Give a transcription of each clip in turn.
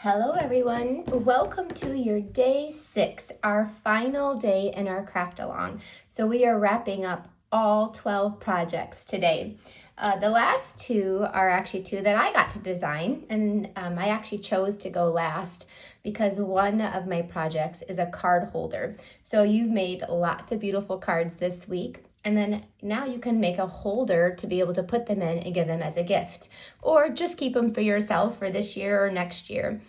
Hello everyone, welcome to your day 6, our final day in our craft along. So we are wrapping up all 12 projects today. The last two are actually two that I got to design, and I actually chose to go last because one of my projects is a card holder. So you've made lots of beautiful cards this week. And then now you can make a holder to be able to put them in and give them as a gift, or just keep them for yourself for this year or next year.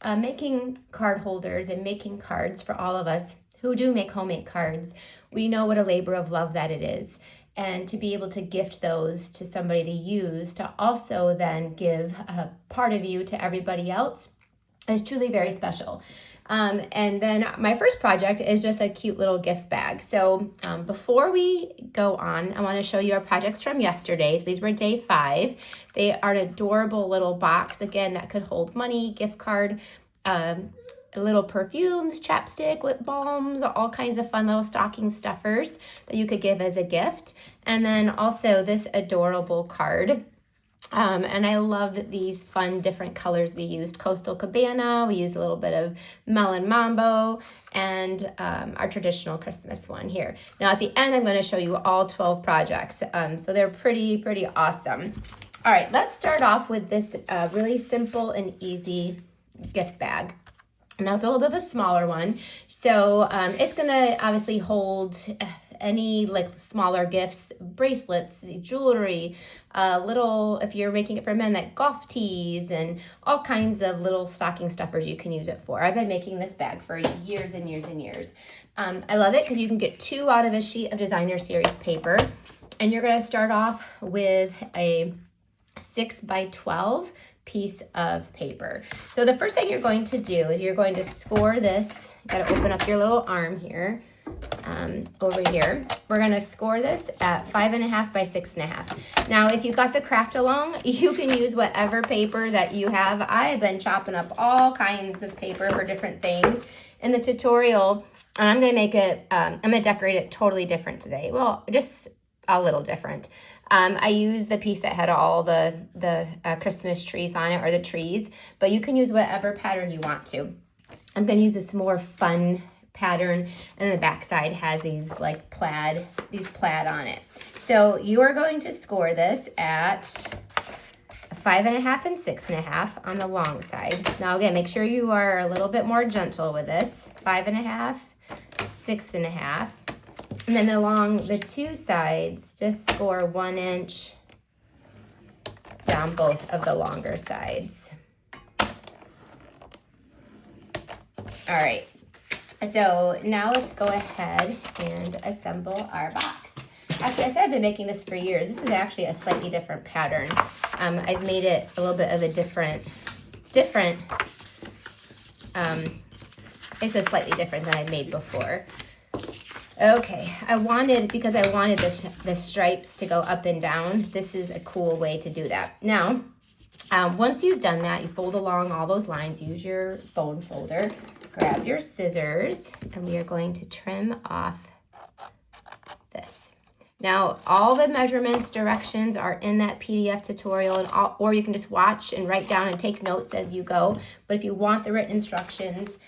Making card holders and making cards for all of us who do make homemade cards, we know what a labor of love that it is. And to be able to gift those to somebody to use, to also then give a part of you to everybody else, is truly very special. And then my first project is just a cute little gift bag. So before we go on, I want to show you our projects from yesterday. So these were day 5. They are an adorable little box, again, that could hold money, gift card, little perfumes, chapstick, lip balms, all kinds of fun little stocking stuffers that you could give as a gift. And then also this adorable card. And I love these fun different colors. We used Coastal Cabana, we used a little bit of Melon Mambo, and our traditional Christmas one here. Now at the end, I'm going to show you all 12 projects. So they're pretty awesome. All right, let's start off with this really simple and easy gift bag. Now it's a little bit of a smaller one. So it's going to obviously hold any like smaller gifts, bracelets, jewelry, little, if you're making it for men, like golf tees and all kinds of little stocking stuffers you can use it for. I've been making this bag for years and years and years. I love it because you can get 2 out of a sheet of designer series paper. And you're going to start off with a 6 by 12 piece of paper. So the first thing you're going to do is you're going to score this. You got to open up your little arm here. Over here, we're going to score this at 5.5 by 6.5. Now, if you got the craft along, you can use whatever paper that you have. I have been chopping up all kinds of paper for different things in the tutorial, and I'm going to make it, I'm going to decorate it totally different today. Well, just a little different. I used the piece that had all the Christmas trees on it, or the trees, but you can use whatever pattern you want to. I'm going to use this more fun pattern, and the back side has these like plaid on it. So you are going to score this at 5.5 and 6.5 on the long side. Now again, make sure you are a little bit more gentle with this. 5.5, 6.5, and then along the 2 sides, just score 1 inch down both of the longer sides. All right. So now let's go ahead and assemble our box. Actually, I said I've been making this for years. This is actually a slightly different pattern. I've made it a little bit of a different, it's a slightly different than I've made before. Okay, because I wanted the stripes to go up and down, this is a cool way to do that. Now, once you've done that, you fold along all those lines, use your bone folder, grab your scissors, and we are going to trim off this. Now, all the measurements, directions are in that PDF tutorial, and or you can just watch and write down and take notes as you go. But if you want the written instructions,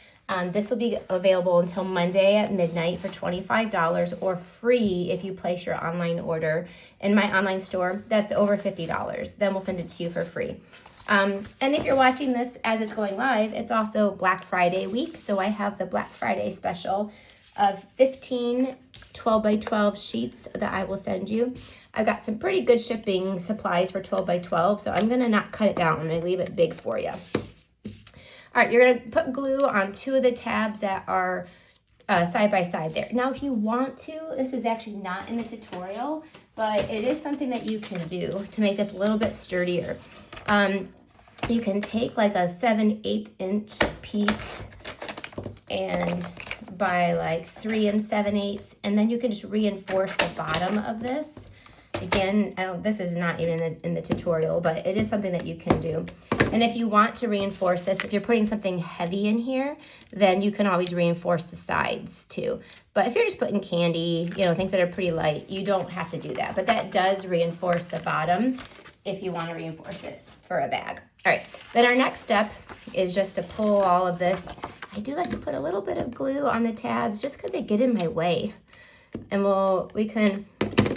this will be available until Monday at midnight for $25, or free if you place your online order in my online store. That's over $50. Then we'll send it to you for free. And if you're watching this as it's going live, it's also Black Friday week. So I have the Black Friday special of 15 12 by 12 sheets that I will send you. I've got some pretty good shipping supplies for 12 by 12, so I'm going to not cut it down. I'm going to leave it big for you. All right, you're going to put glue on 2 of the tabs that are side by side there. Now, if you want to, this is actually not in the tutorial, but it is something that you can do to make this a little bit sturdier. You can take like a 7/8 inch piece and by like 3 7/8, and then you can just reinforce the bottom of this. Again, this is not even in the tutorial, but it is something that you can do. And if you want to reinforce this, if you're putting something heavy in here, then you can always reinforce the sides too. But if you're just putting candy, things that are pretty light, you don't have to do that. But that does reinforce the bottom if you want to reinforce it for a bag. All right, then our next step is just to pull all of this. I do like to put a little bit of glue on the tabs just because they get in my way. And we can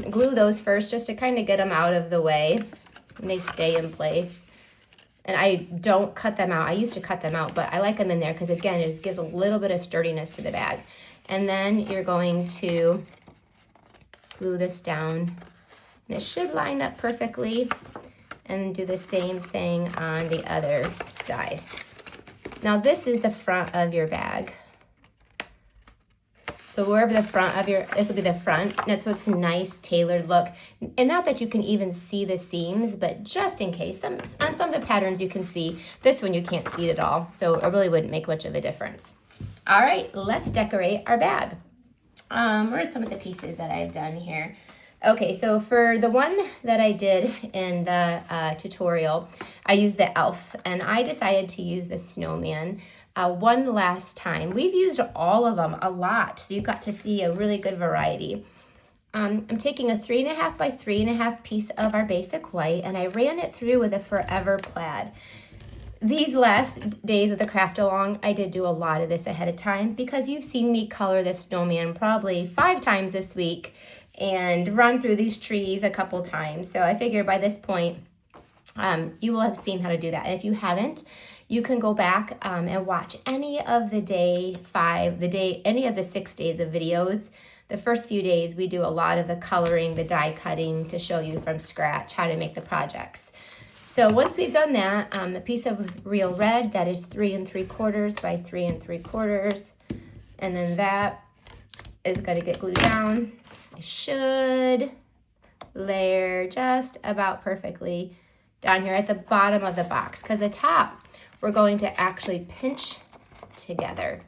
glue those first just to kind of get them out of the way and they stay in place. And I don't cut them out. I used to cut them out, but I like them in there because, again, it just gives a little bit of sturdiness to the bag. And then you're going to glue this down. And it should line up perfectly. And do the same thing on the other side. Now this is the front of your bag. So wherever the front of this will be the front. And so it's a nice tailored look. And not that you can even see the seams, but just in case, on some of the patterns you can see. This one you can't see it at all. So it really wouldn't make much of a difference. All right, let's decorate our bag. Where are some of the pieces that I've done here? Okay, so for the one that I did in the tutorial, I used the elf, and I decided to use the snowman one last time. We've used all of them a lot, so you got to see a really good variety. I'm taking a 3.5 by 3.5 piece of our basic white, and I ran it through with a Forever Plaid. These last days of the craft along, I did do a lot of this ahead of time because you've seen me color this snowman probably 5 times this week and run through these trees a couple times. So I figure by this point, you will have seen how to do that. And if you haven't, you can go back and watch any of the any of the 6 days of videos. The first few days, we do a lot of the coloring, the die cutting to show you from scratch how to make the projects. So once we've done that, a piece of real red that is 3 3/4 by 3 3/4, and then that is going to get glued down. It should layer just about perfectly down here at the bottom of the box, because the top we're going to actually pinch together.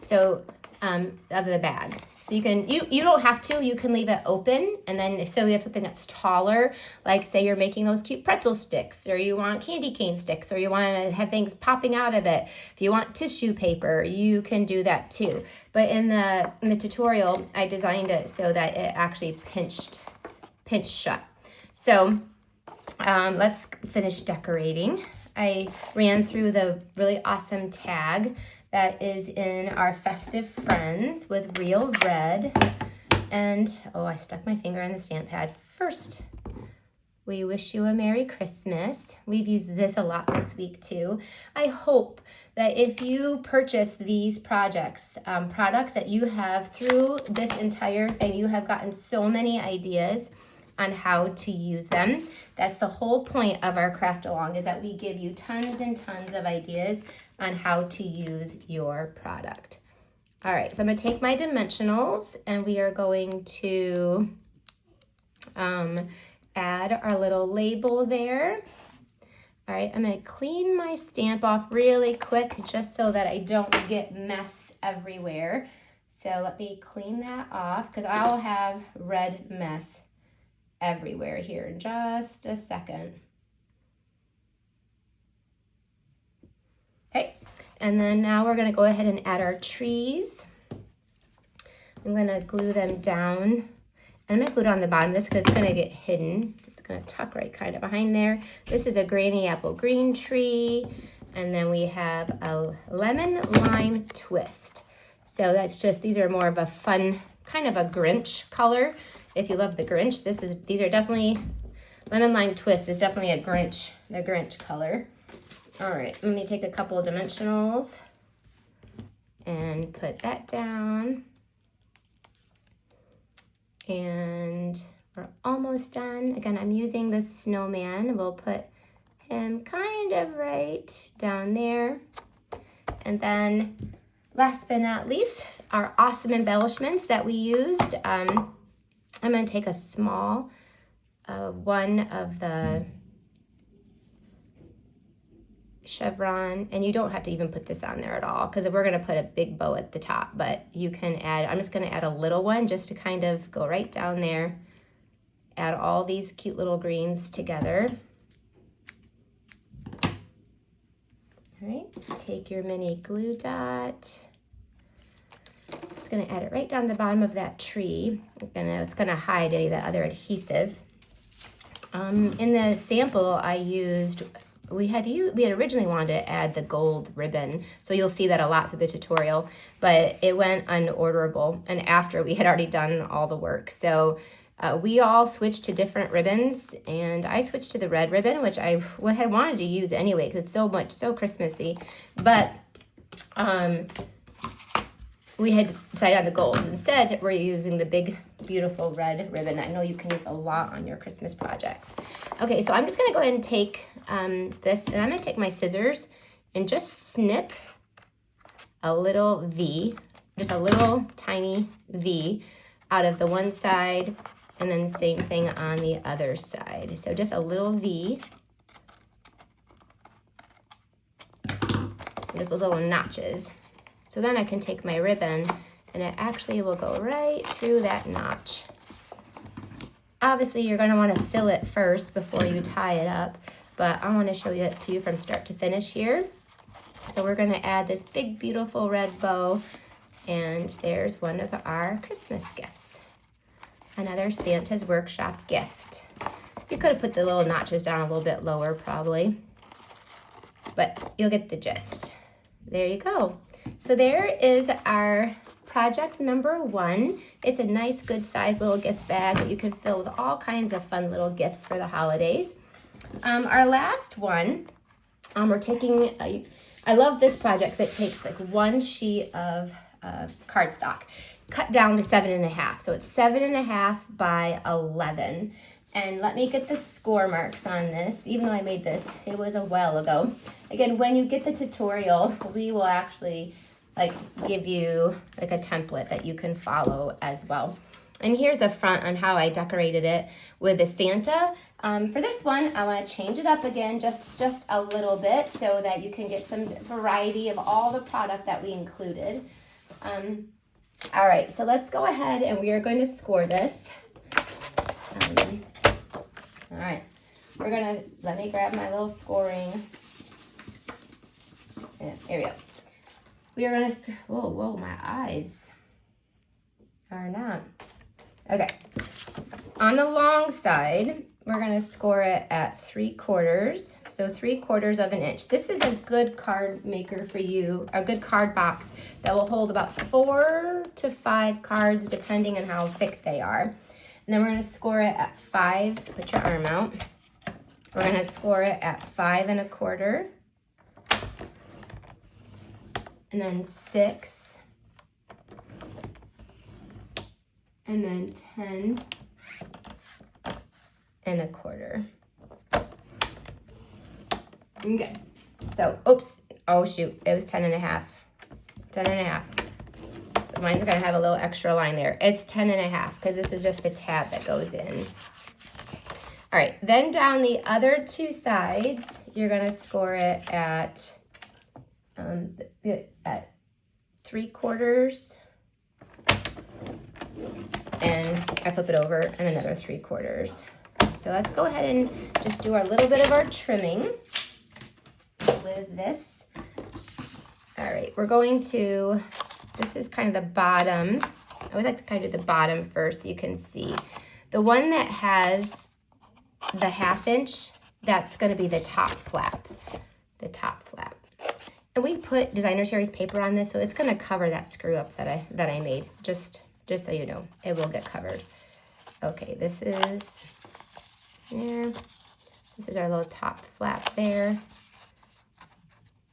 So of the bag. So you don't have to, you can leave it open, and then if you have something that's taller, like say you're making those cute pretzel sticks, or you want candy cane sticks, or you want to have things popping out of it. If you want tissue paper, you can do that too. But in the tutorial, I designed it so that it actually pinched shut. So let's finish decorating. I ran through the really awesome tag that is in our Festive Friends with real red. And, oh, I stuck my finger on the stamp pad. First, we wish you a Merry Christmas. We've used this a lot this week too. I hope that if you purchase these products that you have through this entire thing, you have gotten so many ideas on how to use them. That's the whole point of our craft along, is that we give you tons and tons of ideas on how to use your product. All right, so I'm gonna take my dimensionals and we are going to add our little label there. All right, I'm gonna clean my stamp off really quick just so that I don't get mess everywhere. So let me clean that off because I'll have red mess everywhere here in just a second. Okay, and then now we're gonna go ahead and add our trees. I'm gonna glue them down. And I'm gonna glue down the bottom of this because it's gonna get hidden. It's gonna tuck right kind of behind there. This is a granny apple green tree. And then we have a lemon lime twist. So that's just, these are more of a fun, kind of a Grinch color. If you love the Grinch, these are definitely, lemon lime twist is definitely the Grinch color. All right, let me take a couple of dimensionals and put that down. And we're almost done. Again, I'm using the snowman. We'll put him kind of right down there. And then last but not least, our awesome embellishments that we used. I'm gonna take a small one of the chevron, and you don't have to even put this on there at all because we're going to put a big bow at the top, but you can add, I'm just going to add a little one just to kind of go right down there, add all these cute little greens together. All right, take your mini glue dot. It's going to add it right down the bottom of that tree. It's going to hide any of that other adhesive. In the sample, I used we had originally wanted to add the gold ribbon, so you'll see that a lot through the tutorial, but it went unorderable, and after we had already done all the work. So we all switched to different ribbons, and I switched to the red ribbon, which I had wanted to use anyway because it's so Christmassy, but we had decided on the gold. Instead, we're using the big, beautiful red ribbon that I know you can use a lot on your Christmas projects. Okay, so I'm just gonna go ahead and take this, and I'm gonna take my scissors and just snip a little V, just a little tiny V out of the one side, and then same thing on the other side. So just a little V, just those little notches. So then I can take my ribbon and it actually will go right through that notch. Obviously, you're going to want to fill it first before you tie it up, but I want to show it to you from start to finish here. So we're going to add this big, beautiful red bow, and there's one of our Christmas gifts. Another Santa's Workshop gift. You could have put the little notches down a little bit lower probably, but you'll get the gist. There you go. So there is our project number 1. It's a nice, good sized little gift bag that you can fill with all kinds of fun little gifts for the holidays. Our last one, we're taking, I love this project that takes like one sheet of cardstock, cut down to 7.5. So it's 7.5 by 11. And let me get the score marks on this. Even though I made this, it was a while ago. Again, when you get the tutorial, we will actually give you like a template that you can follow as well. And here's the front on how I decorated it with a Santa. For this one, I want to change it up again just a little bit so that you can get some variety of all the product that we included. All right, so let's go ahead and we are going to score this. All right, let me grab my little scoring. Yeah, here we go. We are gonna, whoa, my eyes are not. Okay, on the long side, we're gonna score it at 3/4, so 3/4 of an inch. This is a good card maker for you, a good card box that will hold about 4 to 5 cards depending on how thick they are. And then we're gonna score it at 5, put your arm out. We're gonna score it at 5 1/4. And then 6, and then 10 1/4. Okay, so, oops, oh shoot, it was 10.5. 10.5. Mine's gonna have a little extra line there. It's 10.5 because this is just the tab that goes in. All right, then down the other 2 sides, you're gonna score it at 3/4, and I flip it over, and another 3/4. So let's go ahead and just do our little bit of our trimming with this. All right, we're going to, this is kind of the bottom. I always like to kind of do the bottom first so you can see. The one that has the 1/2 inch, that's going to be the top flap. The top flap. And we put designer series paper on this, so it's going to cover that screw up that I made. Just so you know, it will get covered. Okay, this is there. This is our little top flap there.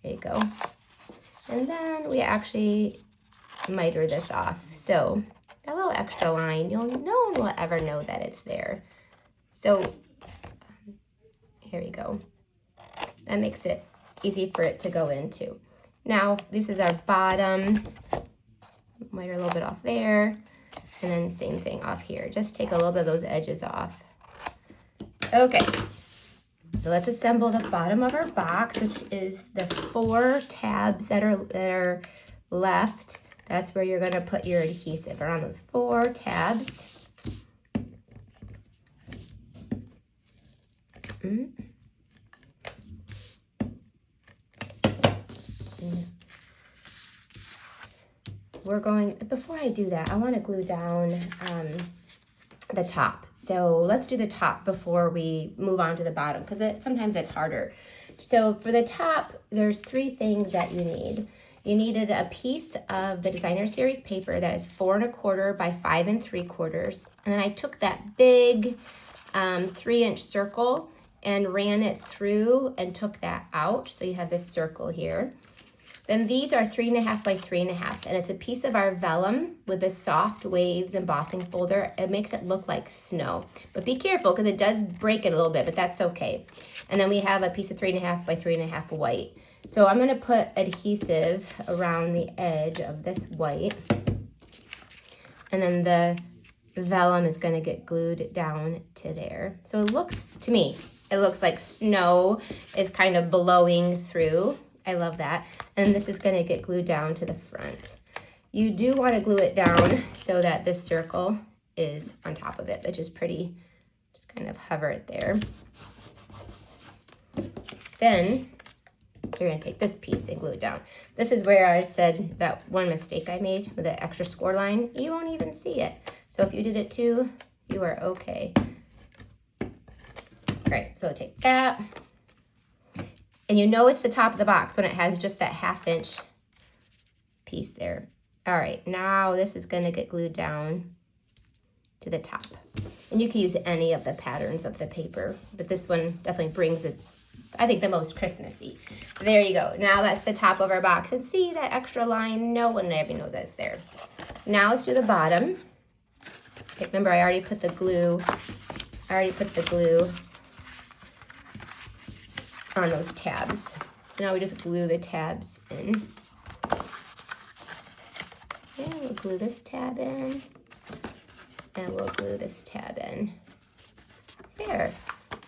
There you go. And then we actually miter this off. So that little extra line, no one will ever know that it's there. So here we go. That makes it easy for it to go into. Now, this is our bottom. Miter a little bit off there. And then same thing off here. Just take a little bit of those edges off. Okay. So let's assemble the bottom of our box, which is the 4 tabs that are left. That's where you're going to put your adhesive, around those 4 tabs. We're going, before I do that, I want to glue down the top. So let's do the top before we move on to the bottom, because sometimes it's harder. So for the top, there's 3 things that you need. You needed a piece of the designer series paper that is 4 1/4 by 5 3/4. And then I took that big 3-inch circle and ran it through and took that out. So you have this circle here. Then these are 3 1/2 by 3 1/2, and it's a piece of our vellum with the soft waves embossing folder. It makes it look like snow, but be careful because it does break it a little bit, but that's okay. And then we have a piece of 3 1/2 by 3 1/2 white. So I'm gonna put adhesive around the edge of this white, and then the vellum is gonna get glued down to there. So it looks, to me, it looks like snow is kind of blowing through. I love that. And this is gonna get glued down to the front. You do wanna glue it down so that this circle is on top of it, which is pretty. Just kind of hover it there. Then you're gonna take this piece and glue it down. This is where I said that one mistake I made with the extra score line. You won't even see it. So if you did it too, you are okay. All right, so take that. And you know it's the top of the box when it has just that 1/2 inch piece there. All right, now this is gonna get glued down to the top. And you can use any of the patterns of the paper, but this one definitely brings it, I think, the most Christmassy. There you go. Now that's the top of our box. And see that extra line? No one ever knows that's there. Now let's do the bottom. Okay, remember I already put the glue on those tabs. So now we just glue the tabs in. And we'll glue this tab in. And we'll glue this tab in. There.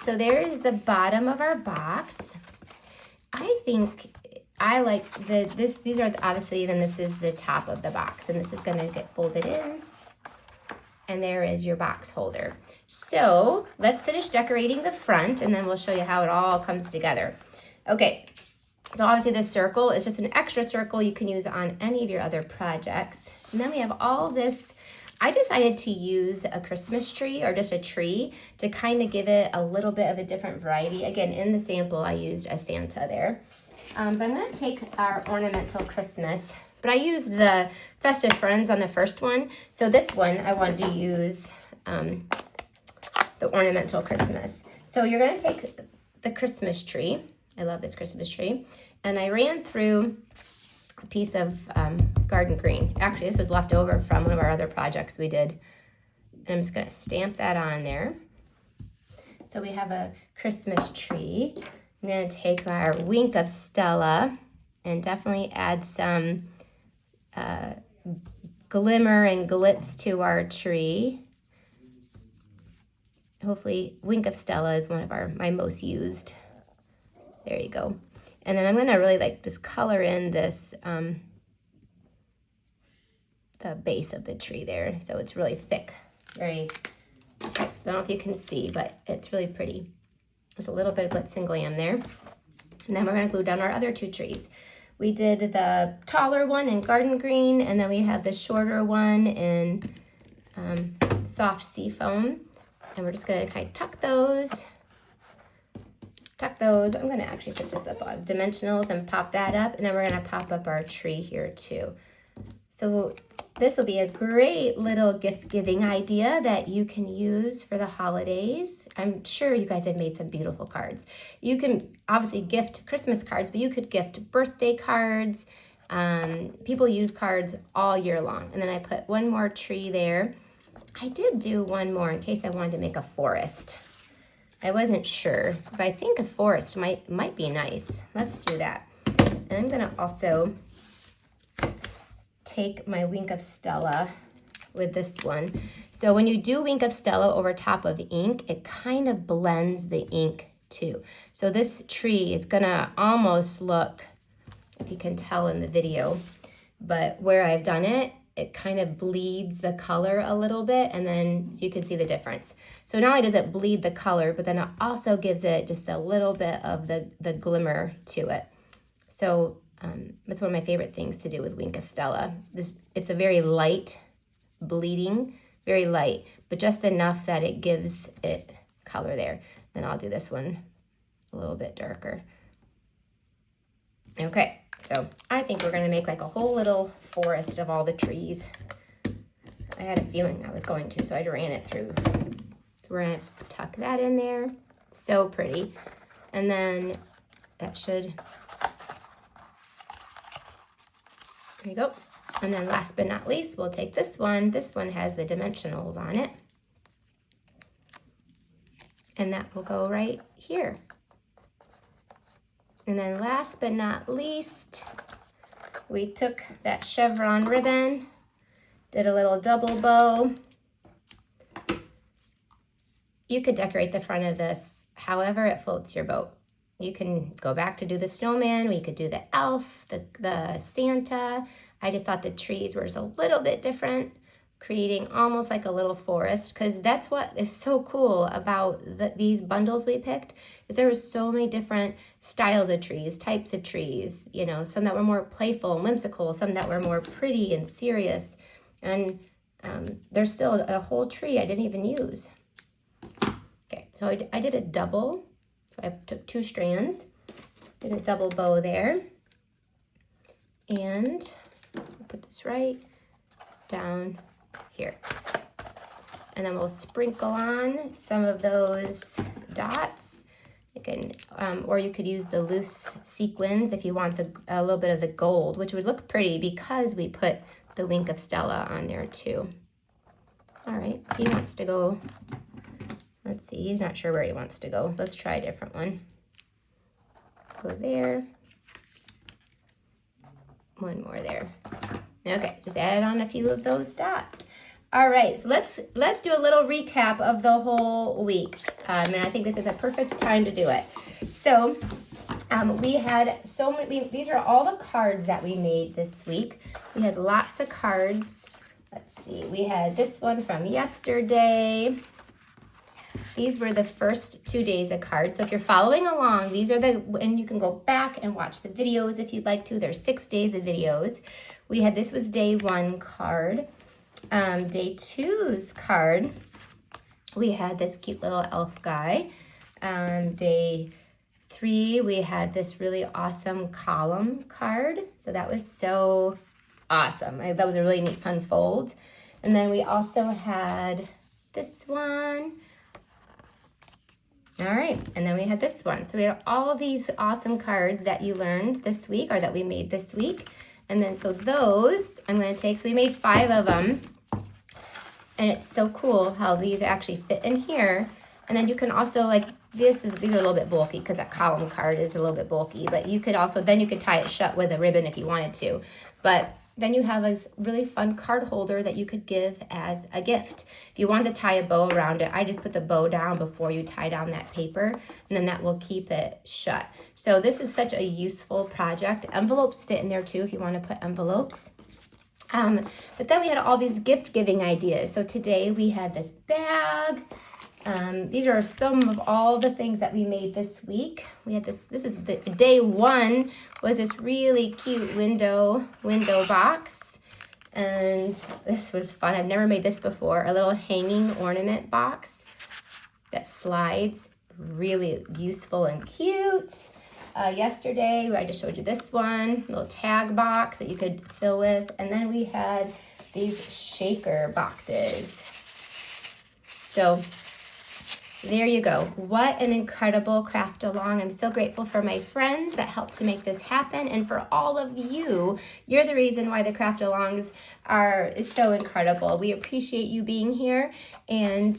So there is the bottom of our box. I think I like these are obviously, then this is the top of the box, and this is gonna get folded in. And there is your box holder. So let's finish decorating the front, and then we'll show you how it all comes together. Okay, so obviously this circle is just an extra circle you can use on any of your other projects. And then we have all this. I decided to use a Christmas tree or just a tree to kind of give it a little bit of a different variety. Again, in the sample, I used a Santa there. But I'm gonna take our ornamental Christmas, but I used the Festive Friends on the first one. So this one, I wanted to use the ornamental Christmas. So you're gonna take the Christmas tree. I love this Christmas tree. And I ran through a piece of garden green. Actually, this was left over from one of our other projects we did. And I'm just gonna stamp that on there. So we have a Christmas tree. I'm gonna take our Wink of Stella and definitely add some glimmer and glitz to our tree. Hopefully, Wink of Stella is one of my most used. There you go. And then I'm gonna really like just color in this, the base of the tree there. So it's really thick, okay. So I don't know if you can see, but it's really pretty. There's a little bit of glitz and glam there. And then we're gonna glue down our other 2 trees. We did the taller one in garden green, and then we have the shorter one in soft sea foam. And we're just gonna kind of tuck those. I'm gonna actually put this up on dimensionals and pop that up, and then we're gonna pop up our tree here too. So this will be a great little gift giving idea that you can use for the holidays. I'm sure you guys have made some beautiful cards. You can obviously gift Christmas cards, but you could gift birthday cards. People use cards all year long. And then I put one more tree there. I did do one more in case I wanted to make a forest. I wasn't sure, but I think a forest might be nice. Let's do that. And I'm gonna also take my Wink of Stella with this one. So when you do Wink of Stella over top of ink, it kind of blends the ink too. So this tree is gonna almost look, if you can tell in the video, but where I've done it, it kind of bleeds the color a little bit, and then so you can see the difference. So not only does it bleed the color, but then it also gives it just a little bit of the glimmer to it. So it's one of my favorite things to do with Wink of Stella. It's a very light bleeding, very light, but just enough that it gives it color there. Then I'll do this one a little bit darker. Okay, so I think we're gonna make like a whole little forest of all the trees. I had a feeling I was going to, so I ran it through. So we're gonna tuck that in there. So pretty. And then that should, there you go. And then last but not least, we'll take this one. This one has the dimensionals on it. And that will go right here. And then last but not least, we took that chevron ribbon, did a little double bow. You could decorate the front of this however it floats your boat. You can go back to do the snowman, we could do the elf, the Santa. I just thought the trees were just a little bit different, creating almost like a little forest, because that's what is so cool about these bundles we picked, is there were so many different styles of trees, types of trees, you know, some that were more playful and whimsical, some that were more pretty and serious, and there's still a whole tree I didn't even use. Okay, so I did a double, so I took 2 strands, did a double bow there, and I'll put this right down here. And then we'll sprinkle on some of those dots. You can, or you could use the loose sequins if you want a little bit of the gold, which would look pretty because we put the wink of Stella on there too. All right, he wants to go, let's see, he's not sure where he wants to go. So let's try a different one. Go there. One more there. Okay, just add on a few of those dots. All right, so let's do a little recap of the whole week. And I think this is a perfect time to do it. So we had so many, these are all the cards that we made this week. We had lots of cards. Let's see, we had this one from yesterday. These were the first 2 days of cards. So if you're following along, these are and you can go back and watch the videos if you'd like to. There's 6 days of videos. We had, this was day 1 card. Day 2's card, we had this cute little elf guy. Day 3, we had this really awesome column card. So that was so awesome. That was a really neat fun fold. And then we also had this one. All right, and then we had this one. So we had all of these awesome cards that you learned this week, or that we made this week. And then so those I'm going to take, so we made 5 of them. And it's so cool how these actually fit in here. And then you can also, like, these are a little bit bulky because that column card is a little bit bulky, but you could also, then you could tie it shut with a ribbon if you wanted to. But then you have a really fun card holder that you could give as a gift. If you wanted to tie a bow around it, I just put the bow down before you tie down that paper, and then that will keep it shut. So this is such a useful project. Envelopes fit in there too if you want to put envelopes. But then we had all these gift giving ideas. So today we had this bag. These are some of all the things that we made this week. We had this is the day 1 was this really cute window box. And this was fun. I've never made this before. A little hanging ornament box that slides, really useful and cute. Yesterday, I just showed you this one, little tag box that you could fill with. And then we had these shaker boxes. So there you go. What an incredible craft along. I'm so grateful for my friends that helped to make this happen, and for all of you. You're the reason why the craft alongs is so incredible. We appreciate you being here. And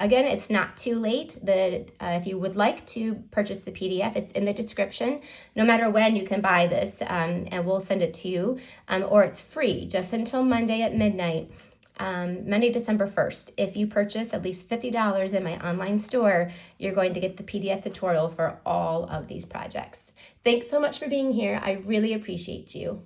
again, it's not too late. If you would like to purchase the PDF, it's in the description. No matter when, you can buy this, and we'll send it to you. Or it's free just until Monday at midnight. Monday, December 1st. If you purchase at least $50 in my online store, you're going to get the PDF tutorial for all of these projects. Thanks so much for being here. I really appreciate you.